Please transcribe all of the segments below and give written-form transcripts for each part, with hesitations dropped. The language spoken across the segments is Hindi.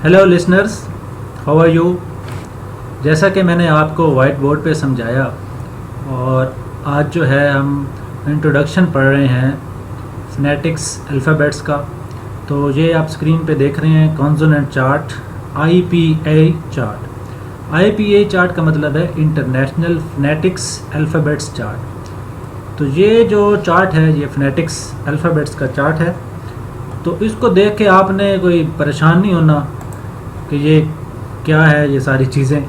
Hello listeners, how are you. जैसा कि मैंने आपको वाइट बोर्ड पे समझाया और आज जो है हम इंट्रोडक्शन पढ़ रहे हैं फोनेटिक्स अल्फ़ाबेट्स का। तो ये आप स्क्रीन पे देख रहे हैं consonant chart, IPA chart. IPA chart का मतलब है इंटरनेशनल फोनेटिक्स अल्फ़ाबेट्स चार्ट। तो ये जो चार्ट है ये फोनेटिक्स अल्फ़ाबेट्स का चार्ट है। तो इसको देख के आपने कोई परेशान नहीं होना कि ये क्या है ये सारी चीज़ें।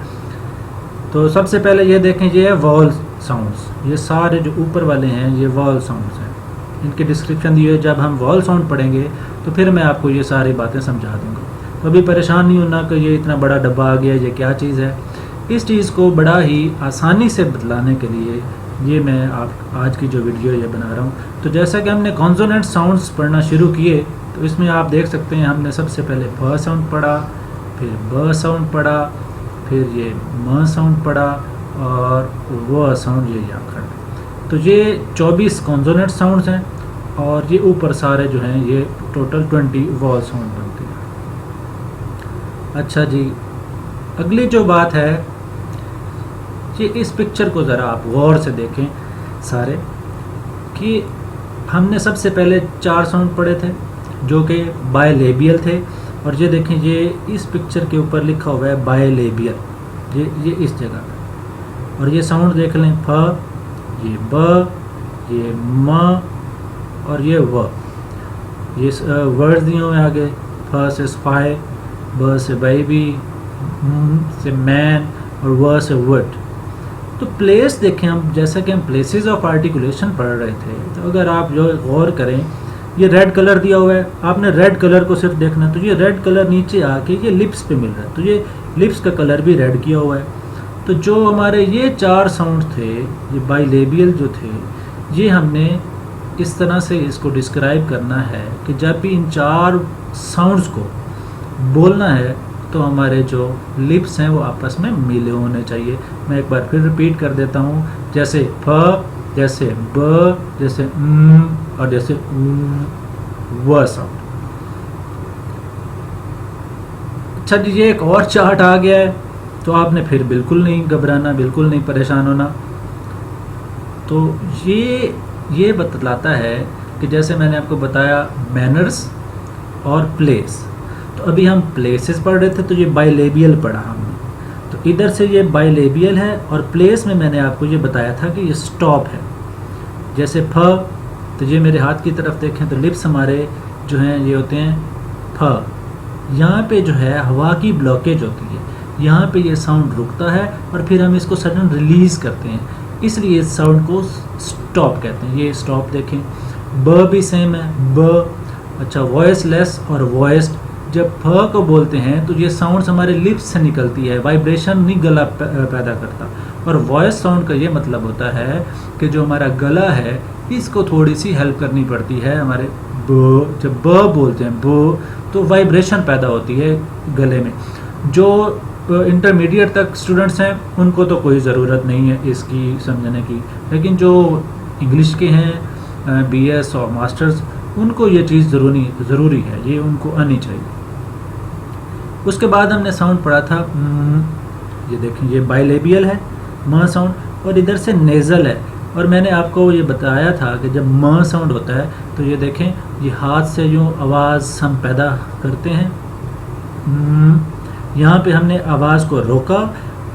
तो सबसे पहले ये देखें, ये है वॉल साउंड्स। ये सारे जो ऊपर वाले हैं ये वॉल साउंड्स हैं। इनकी डिस्क्रिप्शन दी है, जब हम वॉल साउंड पढ़ेंगे तो फिर मैं आपको ये सारी बातें समझा दूंगा। तो अभी परेशान नहीं होना कि ये इतना बड़ा डब्बा आ गया, ये क्या चीज़ है। इस चीज़ को बड़ा ही आसानी से बतलाने के लिए ये मैं आप आज की जो वीडियो ये बना रहा हूँ। तो जैसा कि हमने कॉन्सोनेंट साउंड्स पढ़ना शुरू किए तो इसमें आप देख सकते हैं हमने सबसे पहले फ साउंड पढ़ा, फिर ब साउंड पढ़ा, फिर ये म साउंड पढ़ा और व साउंड ये आखिर। तो ये 24 कॉन्सोनेंट साउंड्स हैं और ये ऊपर सारे जो हैं ये टोटल 20 वॉल साउंड बनते हैं। अच्छा जी, अगली जो बात है ये इस पिक्चर को ज़रा आप गौर से देखें सारे, कि हमने सबसे पहले 4 साउंड पढ़े थे जो कि बायलेबियल थे। और ये देखें, ये इस पिक्चर के ऊपर लिखा हुआ है बायलेबियल, ये इस जगह पे। और ये साउंड देख लें, फ, ये ब, ये म और ये व। ये वर्ड्स दिए हुए आगे, फ से स्पाई, ब से बेबी, से मैन और व से वुड। तो प्लेस देखें हम, जैसा कि हम प्लेसेस ऑफ आर्टिकुलेशन पढ़ रहे थे, तो अगर आप जो गौर करें, ये रेड कलर दिया हुआ है, आपने रेड कलर को सिर्फ देखना। तो ये रेड कलर नीचे आके ये लिप्स पे मिल रहा है, तो ये लिप्स का कलर भी रेड किया हुआ है। तो जो हमारे ये 4 साउंड थे, ये बाइलेबियल जो थे, ये हमने इस तरह से इसको डिस्क्राइब करना है कि जब भी इन 4 साउंड्स को बोलना है तो हमारे जो लिप्स हैं वो आपस में मिले होने चाहिए। मैं एक बार फिर रिपीट कर देता हूँ, जैसे फ, जैसे ब, जैसे और जैसे व साउंड। अच्छा जी, ये एक और चार्ट आ गया है, तो आपने फिर बिल्कुल नहीं घबराना, बिल्कुल नहीं परेशान होना। तो ये बतलाता है कि जैसे मैंने आपको बताया मैनर्स और प्लेस। तो अभी हम प्लेसेस पढ़ रहे थे, तो ये बाइलेबियल पढ़ा हमने। तो इधर से ये बाइलेबियल है और प्लेस में मैंने आपको ये बताया था कि ये स्टॉप है। जैसे फ, तो ये मेरे हाथ की तरफ देखें तो लिप्स हमारे जो हैं ये होते हैं फ। यहाँ पे जो है हवा की ब्लॉकेज होती है, यहाँ पे ये साउंड रुकता है और फिर हम इसको सडन रिलीज़ करते हैं, इसलिए इस साउंड को स्टॉप कहते हैं। ये स्टॉप देखें। ब भी सेम है, ब। अच्छा, वॉइसलेस और वॉइस्ड, जब फ को बोलते हैं तो ये साउंड्स हमारे लिप्स से निकलती है, वाइब्रेशन नहीं गला पैदा करता। और वॉइस साउंड का ये मतलब होता है कि जो हमारा गला है इसको थोड़ी सी हेल्प करनी पड़ती है हमारे ब। जब ब बोलते हैं ब, तो वाइब्रेशन पैदा होती है गले में। जो इंटरमीडिएट तक स्टूडेंट्स हैं उनको तो कोई ज़रूरत नहीं है इसकी समझने की, लेकिन जो इंग्लिश के हैं BS और मास्टर्स, उनको ये चीज़ ज़रूरी है, ये उनको आनी चाहिए। उसके बाद हमने साउंड पढ़ा था, ये देखें, ये बाइलेबियल है म साउंड, और इधर से नेज़ल है। और मैंने आपको ये बताया था कि जब म साउंड होता है तो ये देखें, ये हाथ से यूँ आवाज़ हम पैदा करते हैं। यहाँ पे हमने आवाज़ को रोका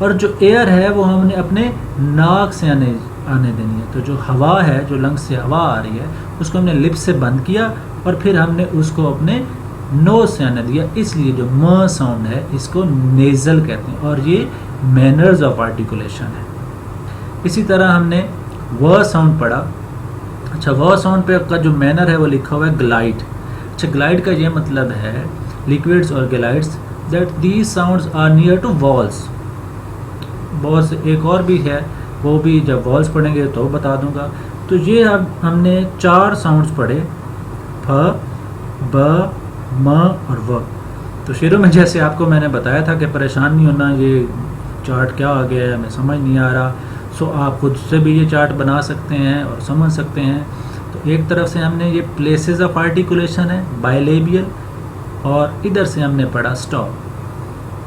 और जो एयर है वो हमने अपने नाक से आने देनी है। तो जो हवा है, जो लंग्स से हवा आ रही है, उसको हमने लिप्स से बंद किया और फिर हमने उसको अपने नोज से आने दिया, इसलिए जो म साउंड है इसको नेज़ल कहते हैं और ये मैनर्स ऑफ आर्टिकुलेशन है। इसी तरह हमने व साउंड पढ़ा। अच्छा, व साउंड पे का जो मैनर है वो लिखा हुआ है ग्लाइड। अच्छा, ग्लाइड का ये मतलब है लिक्विड्स और glides that these sounds are near to vowels. बहुत से एक और भी है, वो भी जब वॉल्स पढ़ेंगे तो बता दूंगा। तो ये अब हमने 4 साउंड्स पढ़े, फ, ब, म और व। तो शुरू में जैसे आपको मैंने बताया था कि परेशान नहीं होना, ये चार्ट क्या आ गया है हमें समझ नहीं आ रहा। सो आप खुद से भी ये चार्ट बना सकते हैं और समझ सकते हैं। तो एक तरफ से हमने ये प्लेसेस ऑफ आर्टिकुलेशन है बाइलेबियल, और इधर से हमने पढ़ा स्टॉप।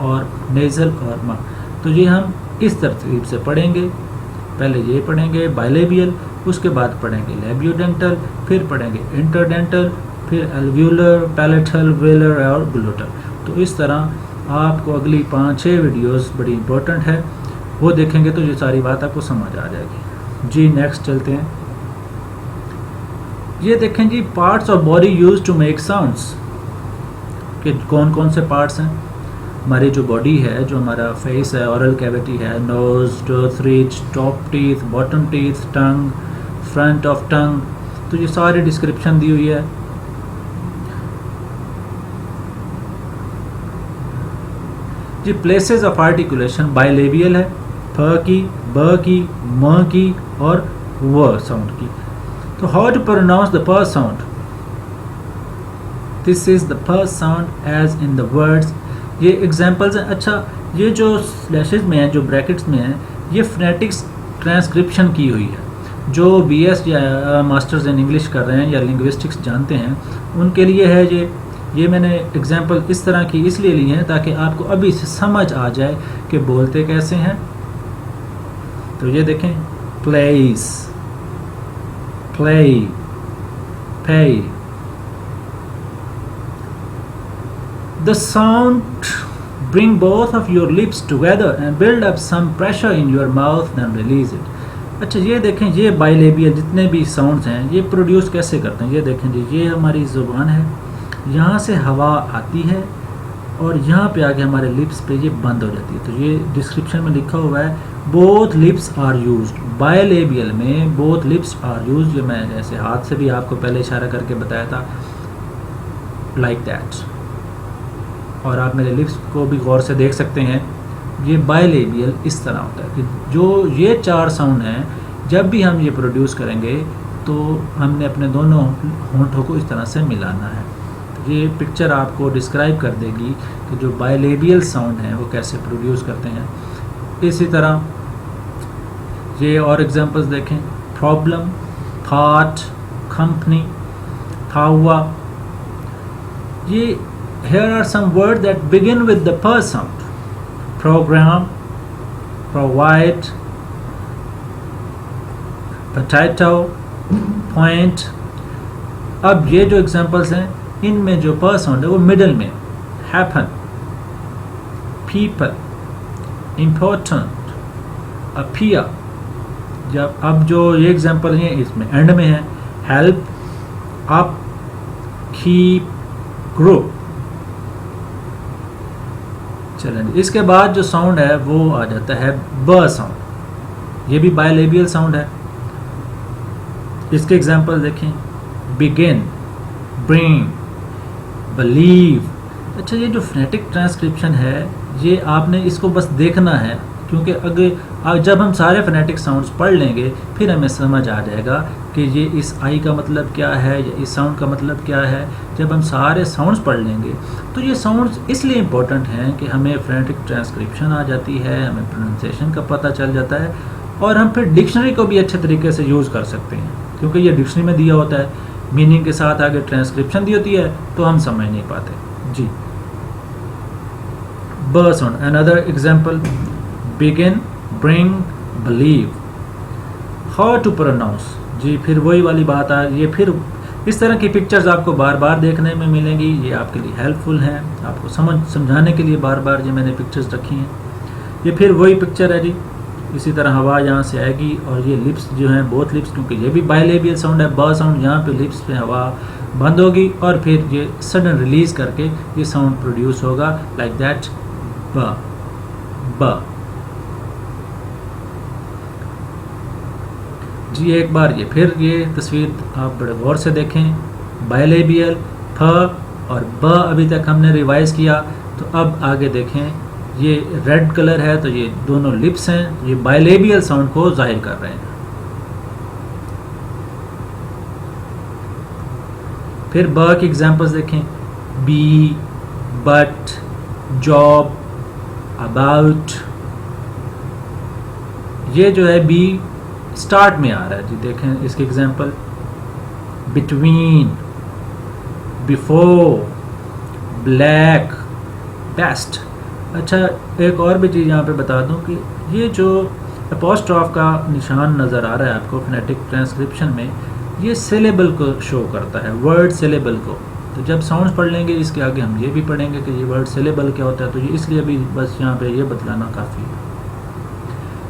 और नेज़ल और मा। तो ये हम इस तरतीब से पढ़ेंगे। पहले ये पढ़ेंगे बायलेबियल, उसके बाद पढ़ेंगे लेबियोडेंटल, फिर पढ़ेंगे इंटरडेंटल, फिर एल्व्यूलर, पैलेटल, वेलर और ग्लोटल। तो इस तरह आपको अगली 5-6 वीडियोस बड़ी इंपॉर्टेंट है, वो देखेंगे तो ये सारी बात आपको समझ आ जाएगी। जी नेक्स्ट चलते हैं। ये देखें जी, parts of body use to make sounds, कि कौन कौन से पार्ट्स हैं। हमारी जो बॉडी है, जो हमारा फेस है, ओरल कैविटी है, nose, tooth, ridge, top teeth, bottom teeth, tongue, front of tongue, तो ये सारी डिस्क्रिप्शन दी हुई है। जी प्लेसेस ऑफ आर्टिकुलेशन बायलेबियल है, फ की, ब की, म की और व साउंड की। तो हाउ टू प्रोनाउंस द प साउंड? दिस इज द प sound as in the words. ये एग्जांपल्स हैं। अच्छा, ये जो स्लैशेस में है, जो ब्रैकेट्स में है, ये फोनेटिक्स ट्रांसक्रिप्शन की हुई है। जो बीएस या मास्टर्स इन इंग्लिश कर रहे हैं या लिंग्विस्टिक्स जानते हैं, उनके लिए है ये मैंने एग्जांपल इस तरह की इसलिए ली हैं ताकि आपको अभी से समझ आ जाए कि बोलते कैसे हैं। तो ये देखें, प्लेस, प्ले, पे। The sound bring both of your lips together and build up some pressure in your mouth and release it. अच्छा, ये देखें, ये बायलेबियल जितने भी साउंड्स हैं ये प्रोड्यूस कैसे करते हैं। ये देखें जी, ये हमारी ज़ुबान है, यहाँ से हवा आती है और यहाँ पे आके हमारे लिप्स पे ये बंद हो जाती है। तो ये डिस्क्रिप्शन में लिखा हुआ है, both lips are used. Bilabial में बोथ लिप्स आर यूज्ड। ये मैं ऐसे हाथ से भी आपको पहले इशारा करके बताया था, लाइक दैट। और आप मेरे लिप्स को भी गौर से देख सकते हैं। ये बायलेबियल इस तरह होता है कि जो ये 4 साउंड हैं, जब भी हम ये प्रोड्यूस करेंगे तो हमने अपने दोनों होंठों को इस तरह से मिलाना है। तो ये पिक्चर आपको डिस्क्राइब कर देगी कि जो बायलेबियल साउंड हैं वो कैसे प्रोड्यूस करते हैं। इसी तरह ये और एग्जांपल्स देखें, प्रॉब्लम, थॉट, कंपनी, था हुआ। ये here are some words that begin with the p sound: program, provide, potato, point। अब ये जो एग्जांपल्स हैं, इनमें जो p साउंड है वो मिडल में, happen, people, important, appear। जब अब जो ये एग्जांपल हैं इसमें एंड में है, help, up, keep, group। चलें, इसके बाद जो साउंड है वो आ जाता है ब साउंड। ये भी बायलेबियल साउंड है। इसके एग्जांपल देखें, बिगिन, ब्रिंग, बिलीव। अच्छा, ये जो फोनेटिक ट्रांसक्रिप्शन है ये आपने इसको बस देखना है, क्योंकि अगर जब हम सारे फोनेटिक साउंड्स पढ़ लेंगे फिर हमें समझ आ जाएगा कि ये इस आई का मतलब क्या है या इस साउंड का मतलब क्या है। जब हम सारे साउंड्स पढ़ लेंगे तो ये साउंड्स इसलिए इम्पोर्टेंट हैं कि हमें फोनेटिक ट्रांसक्रिप्शन आ जाती है, हमें प्रोनाउंसिएशन का पता चल जाता है और हम फिर डिक्शनरी को भी अच्छे तरीके से यूज़ कर सकते हैं, क्योंकि ये डिक्शनरी में दिया होता है, मीनिंग के साथ आगे ट्रांसक्रिप्शन दी होती है तो हम समझ नहीं पाते। जी ब sound. Another example, begin, bring, believe. How to pronounce. जी फिर वही वाली बात आ, ये फिर इस तरह की पिक्चर्स आपको बार बार देखने में मिलेंगी। ये आपके लिए हेल्पफुल हैं, आपको समझाने के लिए बार बार ये मैंने पिक्चर्स रखी हैं। ये फिर वही पिक्चर है जी। इसी तरह हवा यहाँ से आएगी और ये लिप्स जो हैं, बोथ लिप्स, क्योंकि ये भी बायलेबियल साउंड है, ब साउंड, यहाँ पे लिप्स पे हवा बंद होगी और फिर ये सडन रिलीज करके ये साउंड प्रोड्यूस होगा, लाइक दैट, ब ब। जी एक बार ये फिर ये तस्वीर आप बड़े गौर से देखें। बायलेबियल, फ और ब अभी तक हमने रिवाइज किया, तो अब आगे देखें, ये रेड कलर है तो ये दोनों लिप्स हैं, ये बायलेबियल साउंड को जाहिर कर रहे हैं। फिर ब की एग्जांपल्स देखें, बी, बट, जॉब, अबाउट। ये जो है बी स्टार्ट में आ रहा है जी, देखें इसके example, between, before, black, best. अच्छा, एक और भी चीज़ यहाँ पे बता दूँ कि ये जो अपोस्ट्रॉफ का निशान नज़र आ रहा है आपको फोनेटिक ट्रांसक्रिप्शन में, ये सिलेबल को शो करता है, वर्ड सिलेबल को। तो जब साउंड्स पढ़ लेंगे इसके आगे हम ये भी पढ़ेंगे कि ये वर्ड सिलेबल क्या होता है, तो ये इसलिए भी बस यहाँ पे ये बतलाना काफ़ी है।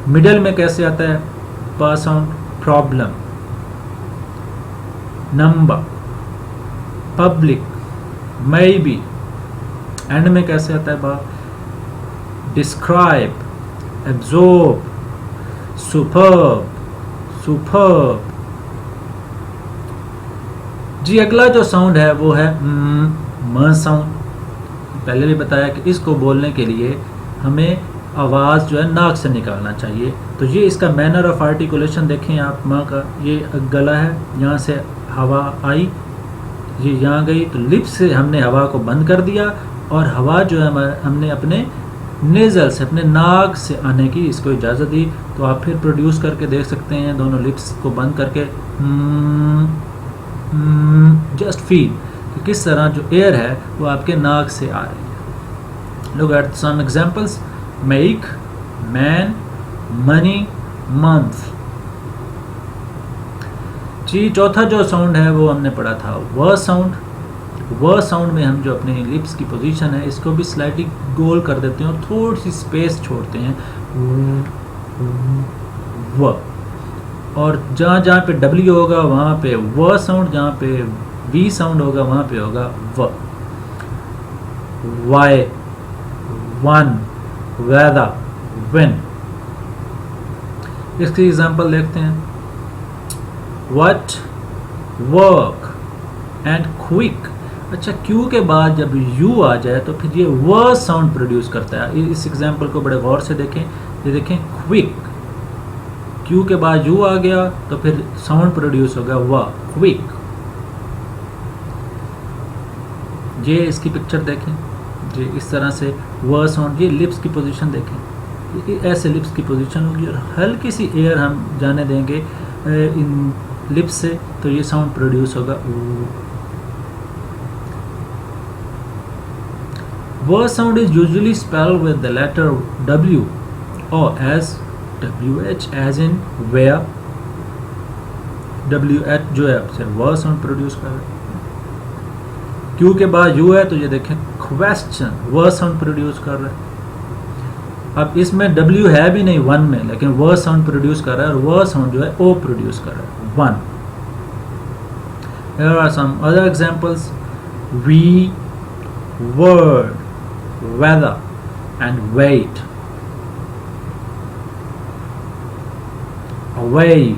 मिडल में कैसे आता है पा sound, problem, number, public, may be. And में कैसे आता है बा, डिस्क्राइब, एब्जॉर्ब, सुपर्ब, सुपर्ब। जी अगला जो साउंड है वो है म साउंड। पहले भी बताया कि इसको बोलने के लिए हमें आवाज़ जो है नाक से निकालना चाहिए। तो ये इसका मैनर ऑफ आर्टिकुलेशन देखें आप, माँ का ये गला है, यहाँ से हवा आई, ये यहाँ गई, तो लिप्स से हमने हवा को बंद कर दिया और हवा जो है हमने अपने नेज़ल से, अपने नाक से आने की इसको इजाज़त दी। तो आप फिर प्रोड्यूस करके देख सकते हैं दोनों लिप्स को बंद करके, जस्ट फील कि किस तरह जो एयर है वो आपके नाक से आ रही है। Look at some examples, make, man, money, month. जी चौथा जो साउंड है वो हमने पढ़ा था व साउंड। व साउंड में हम जो अपने लिप्स की पोजीशन है इसको भी स्लाइटली गोल कर देते हैं और थोड़ी सी स्पेस छोड़ते हैं, व। और जहाँ जहाँ पे डब्ल्यू होगा वहाँ पे व साउंड, जहाँ पे वी साउंड होगा वहाँ पे होगा व। Why, one, weather, win. इसकी एग्जांपल देखते हैं, व्हाट, वर्क एंड क्विक। अच्छा, क्यू के बाद जब यू आ जाए तो फिर ये व साउंड प्रोड्यूस करता है। इस एग्जांपल को बड़े गौर से देखें, ये देखें क्विक, क्यू के बाद यू आ गया तो फिर साउंड प्रोड्यूस होगा व, क्विक। ये इसकी पिक्चर देखें, ये इस तरह से व साउंड, ये लिप्स की पोजीशन देखें, ये ऐसे लिप्स की पोजीशन होगी और हल्की सी एयर हम जाने देंगे इन लिप्स से तो ये साउंड प्रोड्यूस होगा व sound is usually spelled with the letter W or as WH as in where। WH जो है आपसे व साउंड प्रोड्यूस कर रहा है। Q के बाद U है तो ये देखें क्वेश्चन, व साउंड प्रोड्यूस कर रहा है। अब इसमें W है भी नहीं वन में, लेकिन व साउंड प्रोड्यूस कर रहा है और व साउंड जो है O प्रोड्यूस कर रहा है, one. Here are some other examples, we, word, weather and wait, away,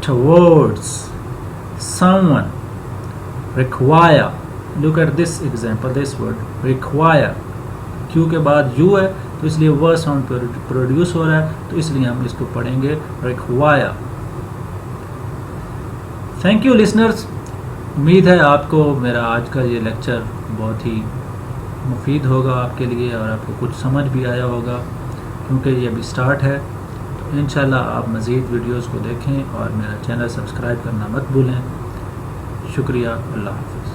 towards, someone, require। Look at this example, this word require, Q के बाद U है तो इसलिए वह साउंड प्रोड्यूस हो रहा है, तो इसलिए हम इसको पढ़ेंगे require। थैंक यू लिसनर्स, उम्मीद है आपको मेरा आज का ये लेक्चर बहुत ही मुफीद होगा आपके लिए और आपको कुछ समझ भी आया होगा, क्योंकि ये अभी स्टार्ट है। तो इंशाल्लाह आप मज़ीद वीडियोस को देखें और मेरा चैनल सब्सक्राइब करना मत भूलें। शुक्रिया, अल्लाह हाफ़िज़।